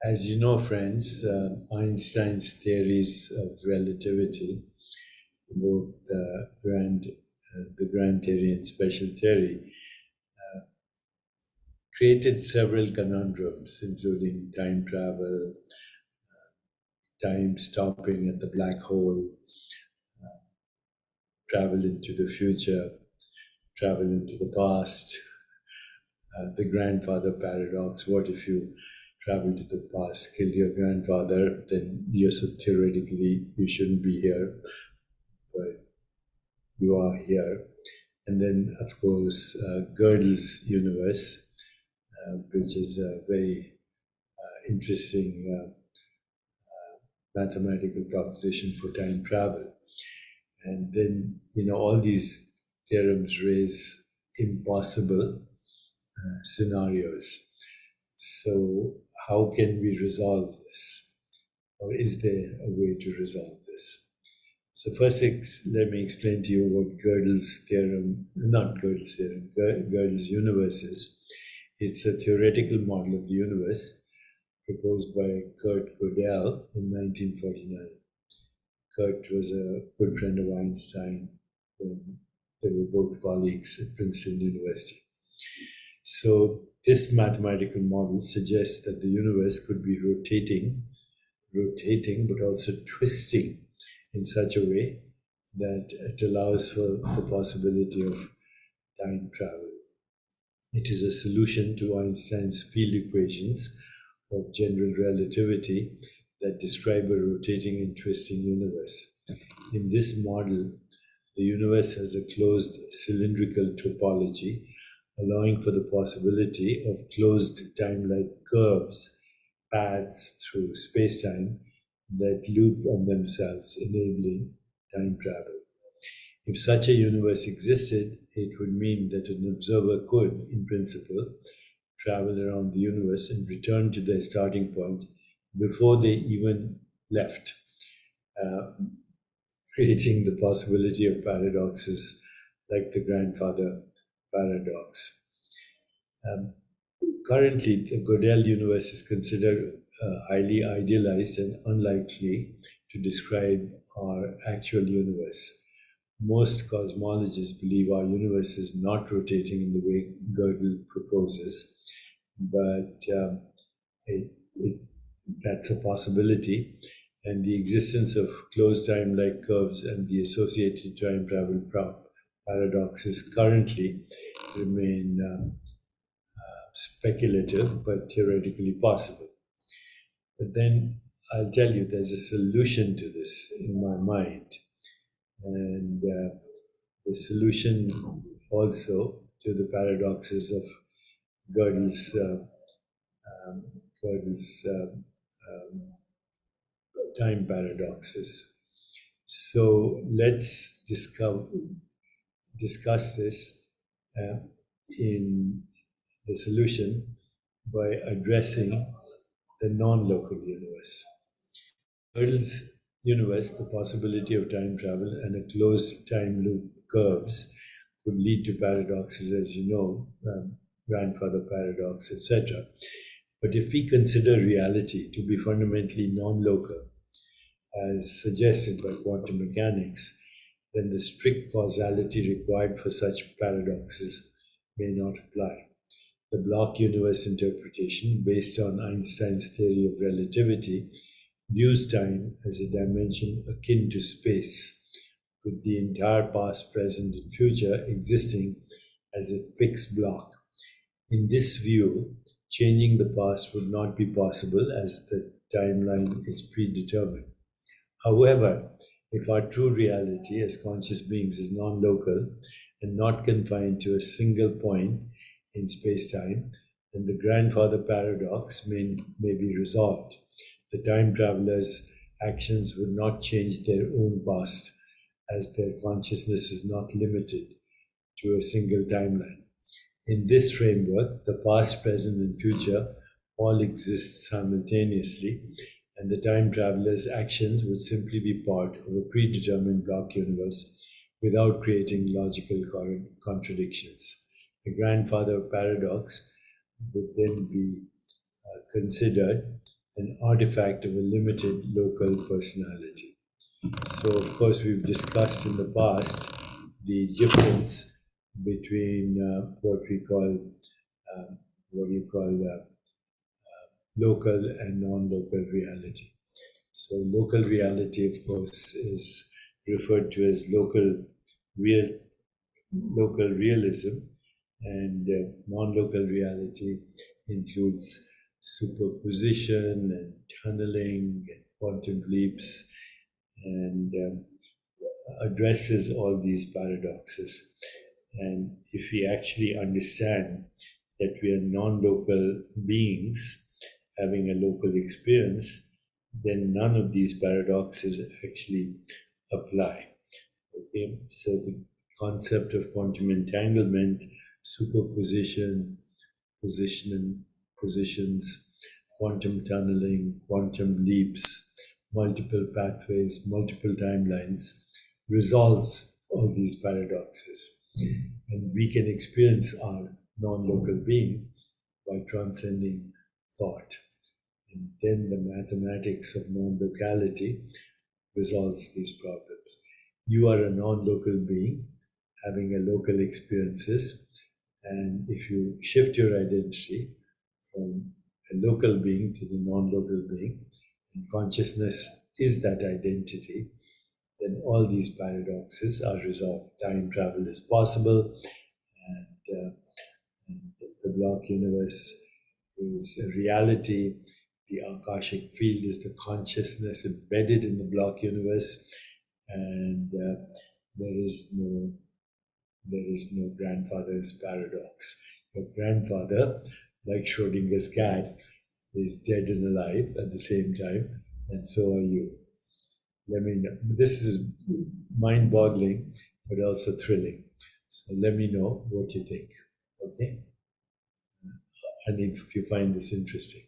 As you know, friends, Einstein's theories of relativity, both the grand theory and special theory, created several conundrums, including time travel, time stopping at the black hole, travel into the future, travel into the past, the grandfather paradox. What if you travel to the past, kill your grandfather, then so theoretically you shouldn't be here, but you are here. And then, of course, Gödel's universe, which is a very interesting mathematical proposition for time travel. And then, all these theorems raise impossible scenarios. So, how can we resolve this? Or is there a way to resolve this? So, first, let me explain to you what Gödel's theorem, not Gödel's theorem, Gödel's universe is. It's a theoretical model of the universe proposed by Kurt Godel in 1949. Kurt was a good friend of Einstein when they were both colleagues at Princeton University. So, this mathematical model suggests that the universe could be rotating, but also twisting in such a way that it allows for the possibility of time travel. It is a solution to Einstein's field equations of general relativity that describe a rotating and twisting universe. In this model, the universe has a closed cylindrical topology, allowing for the possibility of closed time-like curves, paths through spacetime that loop on themselves, enabling time travel. If such a universe existed, it would mean that an observer could, in principle, travel around the universe and return to their starting point before they even left, uh, creating the possibility of paradoxes like the grandfather paradox. Um, Currently, the Godel universe is considered highly idealized and unlikely to describe our actual universe. Most cosmologists believe our universe is not rotating in the way Gödel proposes, but it, that's a possibility. And the existence of closed time like curves and the associated time travel paradoxes currently remain speculative but theoretically possible. But then I'll tell you there's a solution to this in my mind. And the solution also to the paradoxes of Gödel's, Gödel's time paradoxes. So let's discuss this in the solution by addressing the non-local universe. Gödel's universe, the possibility of time travel and a closed time loop curves could lead to paradoxes, as you know, grandfather paradox, etc. But if we consider reality to be fundamentally non-local, as suggested by quantum mechanics, then the strict causality required for such paradoxes may not apply. The block universe interpretation, based on Einstein's theory of relativity, views time as a dimension akin to space, with the entire past, present, and future existing as a fixed block. In this view, changing the past would not be possible as the timeline is predetermined. However, if our true reality as conscious beings is non local and not confined to a single point in space time, then the grandfather paradox may be resolved. The time travelers' actions would not change their own past, as their consciousness is not limited to a single timeline. In this framework, the past, present, and future all exist simultaneously, and the time traveler's actions would simply be part of a predetermined block universe without creating logical contradictions. The grandfather paradox would then be considered an artifact of a limited local personality. So, of course, we've discussed in the past the difference between what you call local and non-local reality. So, local reality, of course, is referred to as real, local realism, and non-local reality includes superposition and tunneling and quantum leaps, and addresses all these paradoxes. And if we actually understand that we are non local beings having a local experience, then none of these paradoxes actually apply. Okay, so the concept of quantum entanglement, superposition, positions, quantum tunneling, quantum leaps, multiple pathways, multiple timelines, resolves all these paradoxes. And we can experience our non local being by transcending thought. And then the mathematics of non locality resolves these problems. You are a non local being having a local experiences. And if you shift your identity from a local being to the non local being, and consciousness is that identity, then all these paradoxes are resolved. Time travel is possible, and the block universe is a reality. The Akashic field is the consciousness embedded in the block universe, and there is no grandfather's paradox. Your grandfather, like Schrodinger's cat, is dead and alive at the same time, and so are you. Let me know. This is mind-boggling, but also thrilling. So let me know what you think. Okay, and if you find this interesting.